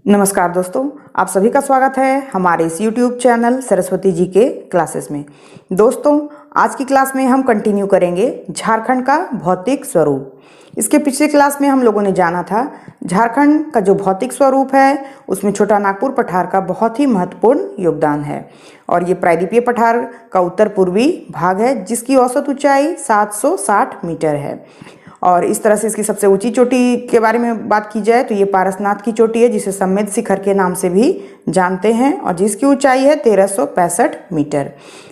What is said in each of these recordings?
नमस्कार दोस्तों, आप सभी का स्वागत है हमारे इस YouTube चैनल सरस्वती जी के क्लासेस में। दोस्तों, आज की क्लास में हम कंटिन्यू करेंगे झारखंड का भौतिक स्वरूप। इसके पिछले क्लास में हम लोगों ने जाना था झारखंड का जो भौतिक स्वरूप है उसमें छोटा नागपुर पठार का बहुत ही महत्वपूर्ण योगदान है। और ये प्रायद्वीपीय पठार का उत्तर पूर्वी भाग है जिसकी औसत ऊंचाई 760 मीटर है। और इस तरह से इसकी सबसे ऊंची चोटी के बारे में बात की जाए तो ये पारसनाथ की चोटी है जिसे सम्मेद शिखर के नाम से भी जानते हैं और जिसकी ऊंचाई है 1365 मीटर।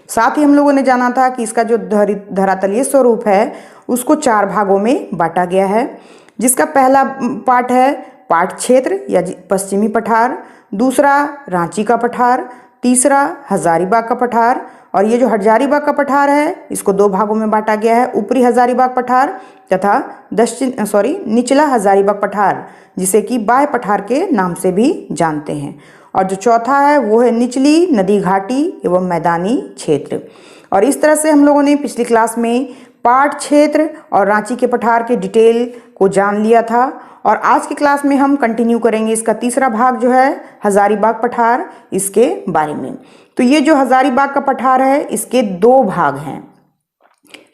साथ ही हम लोगों ने जाना था कि इसका जो धरातलीय स्वरूप है उसको 4 भागों में बांटा गया है, जिसका पहला पार्ट है पाट क्षेत्र या पश्चिमी पठार, दूसरा रांची का पठार, तीसरा हजारीबाग का पठार। और ये जो हजारीबाग का पठार है इसको 2 भागों में बांटा गया है, ऊपरी हजारीबाग पठार तथा निचला हजारीबाग पठार, जिसे कि बाह्य पठार के नाम से भी जानते हैं। और जो चौथा है वो है निचली नदी घाटी एवं मैदानी क्षेत्र। और इस तरह से हम लोगों ने पिछली क्लास में पाट क्षेत्र और रांची के पठार के डिटेल को जान लिया था। और आज की क्लास में हम कंटिन्यू करेंगे इसका तीसरा भाग जो है हजारीबाग पठार, इसके बारे में। तो ये जो हजारीबाग का पठार है इसके 2 भाग हैं,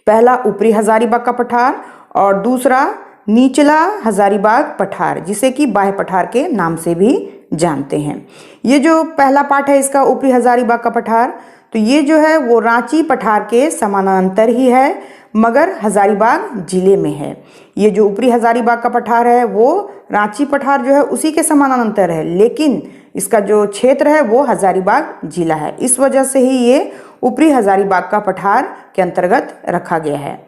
पहला ऊपरी हजारीबाग का पठार और दूसरा निचला हजारीबाग पठार, जिसे कि बाह्य पठार के नाम से भी जानते हैं। ये जो पहला पार्ट है इसका ऊपरी हजारीबाग का पठार, तो ये जो है वो रांची पठार के समानांतर ही है मगर हजारीबाग जिले में है। ये जो ऊपरी हजारीबाग का पठार है वो रांची पठार जो है उसी के समानांतर है, लेकिन इसका जो क्षेत्र है वो हजारीबाग जिला है। इस वजह से ही ये ऊपरी हजारीबाग का पठार के अंतर्गत रखा गया है।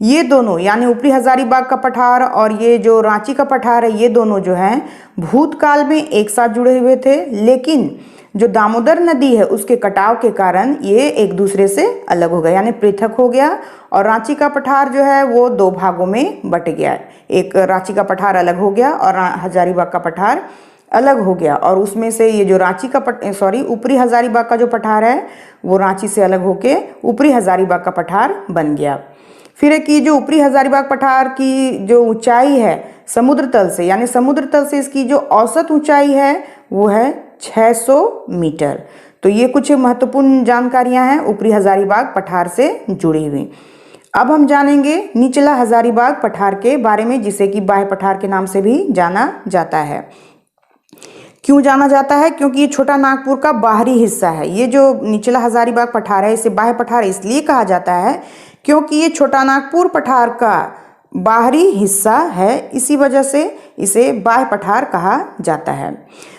ये दोनों यानी ऊपरी हजारीबाग का पठार और ये जो रांची का पठार है ये दोनों जो हैं भूतकाल में एक साथ जुड़े हुए थे, लेकिन जो दामोदर नदी है उसके कटाव के कारण ये एक दूसरे से अलग हो गया यानी पृथक हो गया। और रांची का पठार जो है वो 2 भागों में बट गया, एक रांची का पठार अलग हो गया और हजारीबाग का पठार अलग हो गया। और उसमें से ये जो रांची का ऊपरी हजारीबाग का जो पठार है वो रांची से अलग होके ऊपरी हजारीबाग का पठार बन गया। फिर एक ये जो ऊपरी हजारीबाग पठार की जो ऊंचाई है समुद्र तल से, यानी समुद्र तल से इसकी जो औसत ऊंचाई है वो है 600 मीटर। तो ये कुछ महत्वपूर्ण जानकारियां हैं ऊपरी हजारीबाग पठार से जुड़ी हुई। अब हम जानेंगे निचला हजारीबाग पठार के बारे में, जिसे कि बाह्य पठार के नाम से भी जाना जाता है। क्यों जाना जाता है? क्योंकि ये छोटा नागपुर का बाहरी हिस्सा है। ये जो निचला हजारीबाग पठार है इसे बाह्य पठार इसलिए कहा जाता है क्योंकि ये छोटा नागपुर पठार का बाहरी हिस्सा है, इसी वजह से इसे बाह्य पठार कहा जाता है।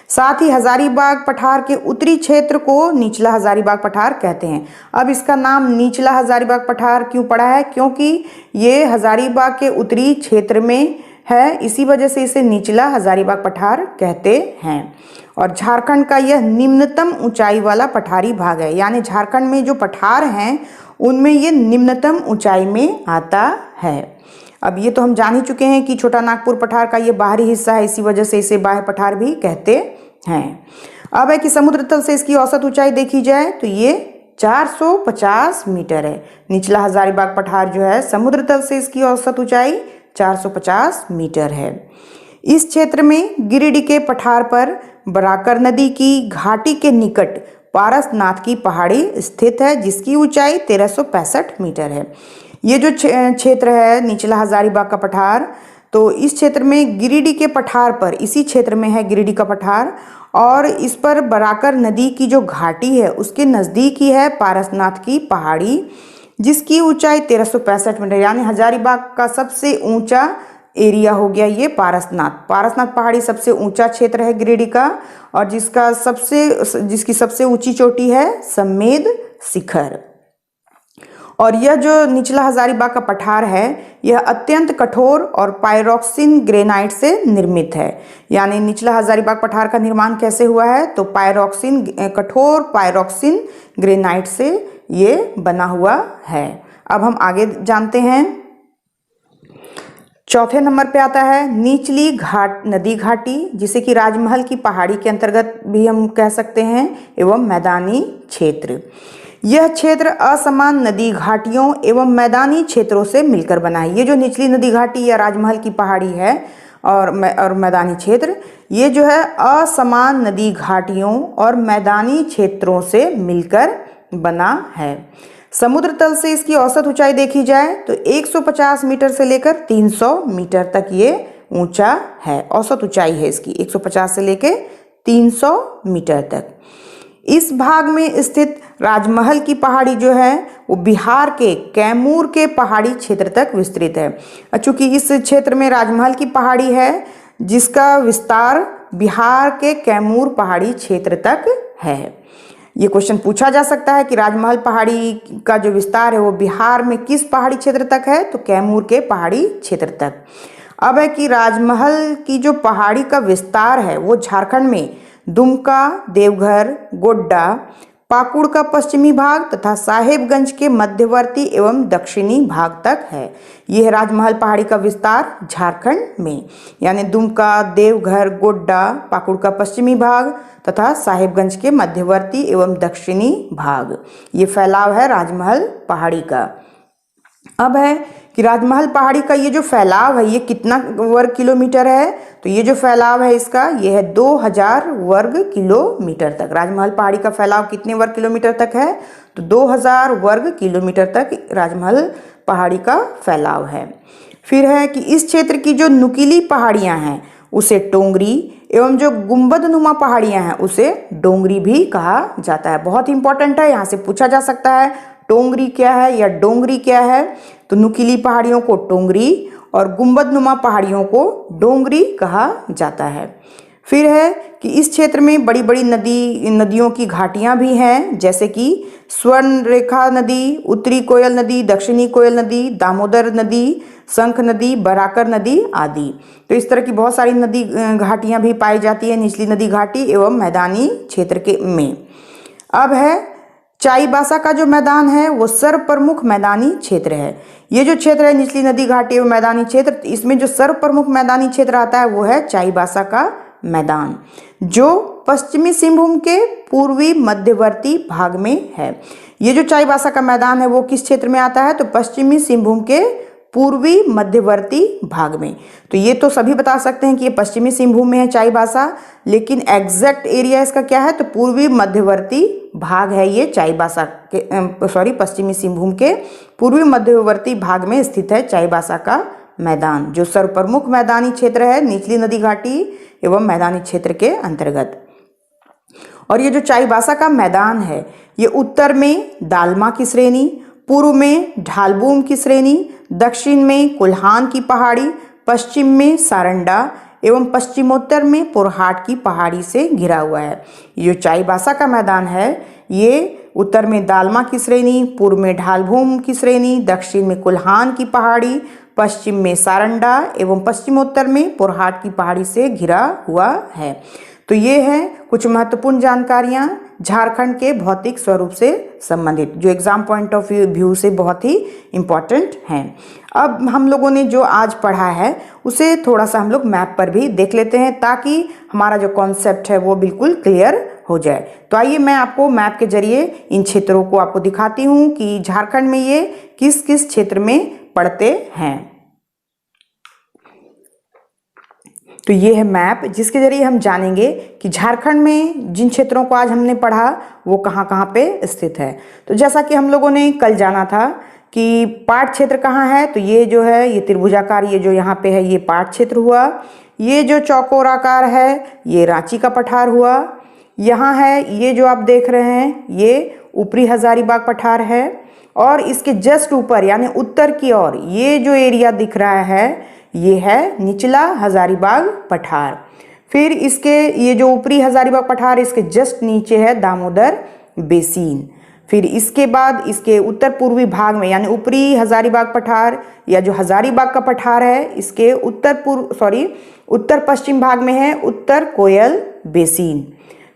साथ ही हजारीबाग पठार के उत्तरी क्षेत्र को निचला हजारीबाग पठार कहते हैं। अब इसका नाम निचला हजारीबाग पठार क्यों पड़ा है? क्योंकि ये हजारीबाग के उत्तरी क्षेत्र में है, इसी वजह से इसे निचला हजारीबाग पठार कहते हैं। और झारखंड का यह निम्नतम ऊंचाई वाला पठारी भाग है, यानी झारखंड में जो पठार हैं उनमें ये निम्नतम ऊंचाई में आता है। अब ये तो हम जान ही चुके हैं कि छोटा नागपुर पठार का ये बाहरी हिस्सा है, इसी वजह से इसे बाह्य पठार भी कहते हैं। अब है कि समुद्र तल से इसकी औसत ऊंचाई देखी जाए तो ये 450 मीटर है। निचला हजारीबाग पठार जो है समुद्र तल से इसकी औसत ऊंचाई 450 मीटर है। इस क्षेत्र में गिरिडीह के पठार पर बराकर नदी की घाटी के निकट पारसनाथ की पहाड़ी स्थित है, जिसकी ऊंचाई 1365 मीटर है। ये जो क्षेत्र है निचला हजारीबाग का पठार, तो इस क्षेत्र में गिरिडीह के पठार पर, इसी क्षेत्र में है गिरिडीह का पठार और इस पर बराकर नदी की जो घाटी है उसके नज़दीक ही है पारसनाथ की पहाड़ी, जिसकी ऊंचाई 1365 मीटर, यानी हजारीबाग का सबसे ऊंचा एरिया हो गया ये पारसनाथ पहाड़ी सबसे ऊंचा क्षेत्र है गिरिडीह का, और जिसकी सबसे ऊंची चोटी है सम्मेद शिखर। और यह जो निचला हजारीबाग का पठार है यह अत्यंत कठोर और पायरोक्सिन ग्रेनाइट से निर्मित है। यानी निचला हजारीबाग पठार का निर्माण कैसे हुआ है? तो कठोर पायरोक्सिन ग्रेनाइट से ये बना हुआ है। अब हम आगे जानते हैं। चौथे नंबर पे आता है निचली नदी घाटी, जिसे कि राजमहल की पहाड़ी के अंतर्गत भी हम कह सकते हैं, एवं मैदानी क्षेत्र। यह क्षेत्र असमान नदी घाटियों एवं मैदानी क्षेत्रों से मिलकर बना है। ये जो निचली नदी घाटी या राजमहल की पहाड़ी है और मैदानी क्षेत्र, ये जो है असमान नदी घाटियों और मैदानी क्षेत्रों से मिलकर बना है। समुद्र तल से इसकी औसत ऊंचाई देखी जाए तो 150 मीटर से लेकर 300 मीटर तक ये ऊंचा है। औसत ऊंचाई है इसकी 150 से लेकर 300 मीटर तक। इस भाग में स्थित राजमहल की पहाड़ी जो है वो बिहार के कैमूर के पहाड़ी क्षेत्र तक विस्तृत है। चूंकि इस क्षेत्र में राजमहल की पहाड़ी है जिसका विस्तार बिहार के कैमूर पहाड़ी क्षेत्र तक है। ये क्वेश्चन पूछा जा सकता है कि राजमहल पहाड़ी का जो विस्तार है वो बिहार में किस पहाड़ी क्षेत्र तक है, तो कैमूर के पहाड़ी क्षेत्र तक। अब है कि राजमहल की जो पहाड़ी का विस्तार है वो झारखंड में दुमका, देवघर, गोड्डा, पाकुड़ का पश्चिमी भाग तथा साहेबगंज के मध्यवर्ती एवं दक्षिणी भाग तक है। यह है राजमहल पहाड़ी का विस्तार झारखंड में, यानी दुमका, देवघर, गोड्डा, पाकुड़ का पश्चिमी भाग तथा साहेबगंज के मध्यवर्ती एवं दक्षिणी भाग। ये फैलाव है राजमहल पहाड़ी का। अब है कि राजमहल पहाड़ी का ये जो फैलाव है ये कितना वर्ग किलोमीटर है, तो ये जो फैलाव है इसका ये है 2000 वर्ग किलोमीटर तक। राजमहल पहाड़ी का फैलाव कितने वर्ग किलोमीटर तक है, तो 2000 वर्ग किलोमीटर तक राजमहल पहाड़ी का फैलाव है। फिर है कि इस क्षेत्र की जो नुकीली पहाड़ियां हैं उसे टोंगरी एवं जो गुंबदनुमा पहाड़ियां हैं उसे डोंगरी भी कहा जाता है। बहुत इंपॉर्टेंट है, यहाँ से पूछा जा सकता है टोंगरी क्या है या डोंगरी क्या है, तो नुकीली पहाड़ियों को टोंगरी और गुंबदनुमा पहाड़ियों को डोंगरी कहा जाता है। फिर है कि इस क्षेत्र में बड़ी बड़ी नदियों की घाटियां भी हैं, जैसे कि स्वर्ण रेखा नदी, उत्तरी कोयल नदी, दक्षिणी कोयल नदी, दामोदर नदी, शंख नदी, बराकर नदी आदि। तो इस तरह की बहुत सारी नदी घाटियां भी पाई जाती है निचली नदी घाटी एवं मैदानी क्षेत्र के में। अब है चाईबासा का जो मैदान है वो सर्वप्रमुख मैदानी क्षेत्र है। ये जो क्षेत्र है निचली नदी घाटी एवं मैदानी क्षेत्र, इसमें जो सर्वप्रमुख मैदानी क्षेत्र आता है वो है चाईबासा का मैदान, जो पश्चिमी सिंहभूम के पूर्वी मध्यवर्ती भाग में है। ये जो चाईबासा का मैदान है वो किस क्षेत्र में आता है, तो पश्चिमी सिंहभूम के पूर्वी मध्यवर्ती भाग में। तो ये तो सभी बता सकते हैं कि ये पश्चिमी सिंहभूम में है चाईबासा, लेकिन एग्जैक्ट एरिया इसका क्या है, तो पूर्वी मध्यवर्ती भाग है ये चाईबासा के पश्चिमी सिंहभूम के पूर्वी मध्यवर्ती भाग में स्थित है चाईबासा का मैदान, जो सर्वप्रमुख मैदानी क्षेत्र है निचली नदी घाटी एवं मैदानी क्षेत्र के अंतर्गत। और ये जो चाईबासा का मैदान है ये उत्तर में दालमा की श्रेणी, पूर्व में ढालबूम की श्रेणी, दक्षिण में कुल्हान की पहाड़ी, पश्चिम में सारंडा एवं पश्चिमोत्तर में पुरहाट की पहाड़ी से घिरा हुआ है। ये जो चाईबासा का मैदान है ये उत्तर में दालमा की श्रेणी, पूर्व में ढालबूम की श्रेणी, दक्षिण में कुल्हान की पहाड़ी, पश्चिम में सारंडा एवं पश्चिमोत्तर में पुरहाट की पहाड़ी से घिरा हुआ है। तो ये है कुछ महत्वपूर्ण जानकारियां झारखंड के भौतिक स्वरूप से संबंधित, जो एग्जाम पॉइंट ऑफ व्यू से बहुत ही इम्पॉर्टेंट हैं। अब हम लोगों ने जो आज पढ़ा है उसे थोड़ा सा हम लोग मैप पर भी देख लेते हैं, ताकि हमारा जो कॉन्सेप्ट है वो बिल्कुल क्लियर हो जाए। तो आइए मैं आपको मैप के जरिए इन क्षेत्रों को आपको दिखाती हूँ कि झारखंड में ये किस किस क्षेत्र में पड़ते हैं। तो ये है मैप जिसके जरिए हम जानेंगे कि झारखंड में जिन क्षेत्रों को आज हमने पढ़ा वो कहाँ कहाँ पे स्थित है। तो जैसा कि हम लोगों ने कल जाना था कि पाट क्षेत्र कहाँ है, तो ये जो है ये त्रिभुजाकार, ये जो यहाँ पे है ये पाट क्षेत्र हुआ। ये जो चौकोराकार है ये रांची का पठार हुआ। यहाँ है ये जो आप देख रहे हैं ये ऊपरी हजारीबाग पठार है। और इसके जस्ट ऊपर यानी उत्तर की ओर ये जो एरिया दिख रहा है ये है निचला हजारीबाग पठार। फिर इसके ये जो ऊपरी हजारीबाग पठार इसके जस्ट नीचे है दामोदर बेसिन। फिर इसके बाद इसके उत्तर पूर्वी भाग में यानी ऊपरी हजारीबाग पठार या जो हजारीबाग का पठार है इसके उत्तर पश्चिम भाग में है उत्तर कोयल बेसिन।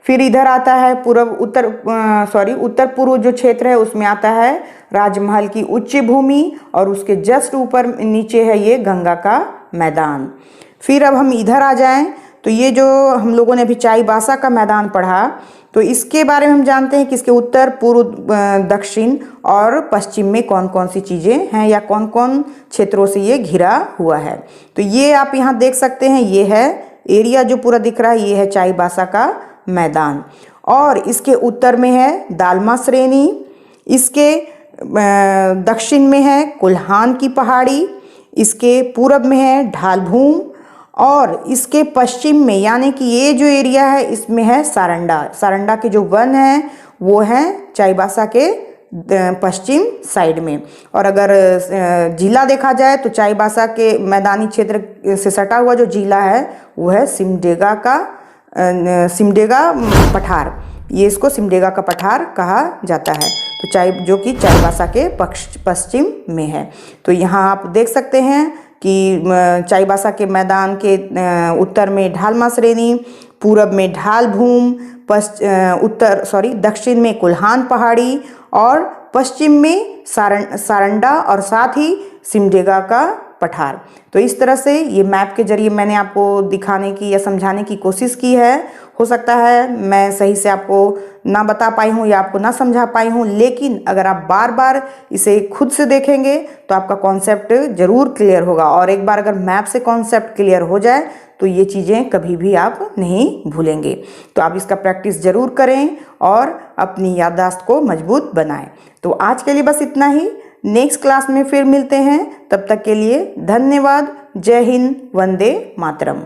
फिर इधर आता है उत्तर पूर्व जो क्षेत्र है उसमें आता है राजमहल की उच्च भूमि और उसके जस्ट ऊपर नीचे है ये गंगा का मैदान। फिर अब हम इधर आ जाएं तो ये जो हम लोगों ने अभी चाईबासा का मैदान पढ़ा, तो इसके बारे में हम जानते हैं कि इसके उत्तर, पूर्व, दक्षिण और पश्चिम में कौन कौन सी चीज़ें हैं या कौन कौन क्षेत्रों से ये घिरा हुआ है। तो ये आप यहाँ देख सकते हैं, ये है एरिया जो पूरा दिख रहा है, ये है चाईबासा का मैदान। और इसके उत्तर में है दालमा श्रेणी, इसके दक्षिण में है कुल्हान की पहाड़ी, इसके पूरब में है ढालभूम, और इसके पश्चिम में यानी कि ये जो एरिया है इसमें है सारंडा। सारंडा के जो वन हैं वो हैं चाईबासा के पश्चिम साइड में। और अगर जिला देखा जाए तो चाईबासा के मैदानी क्षेत्र से सटा हुआ जो जिला है वो है सिमडेगा पठार। ये इसको सिमडेगा का पठार कहा जाता है, तो जो कि चाईबासा के पश्चिम में है। तो यहाँ आप देख सकते हैं कि चाईबासा के मैदान के उत्तर में ढालमा श्रेणी, पूरब में ढालभूम, दक्षिण में कुल्हान पहाड़ी और पश्चिम में सारंडा और साथ ही सिमडेगा का पठार। तो इस तरह से ये मैप के जरिए मैंने आपको दिखाने की या समझाने की कोशिश की है। हो सकता है मैं सही से आपको ना बता पाई हूँ या आपको ना समझा पाई हूँ, लेकिन अगर आप बार बार इसे खुद से देखेंगे तो आपका कॉन्सेप्ट ज़रूर क्लियर होगा। और एक बार अगर मैप से कॉन्सेप्ट क्लियर हो जाए तो ये चीज़ें कभी भी आप नहीं भूलेंगे। तो आप इसका प्रैक्टिस ज़रूर करें और अपनी याददाश्त को मजबूत बनाएं। तो आज के लिए बस इतना ही। नेक्स्ट क्लास में फिर मिलते हैं, तब तक के लिए धन्यवाद। जय हिंद, वंदे मातरम।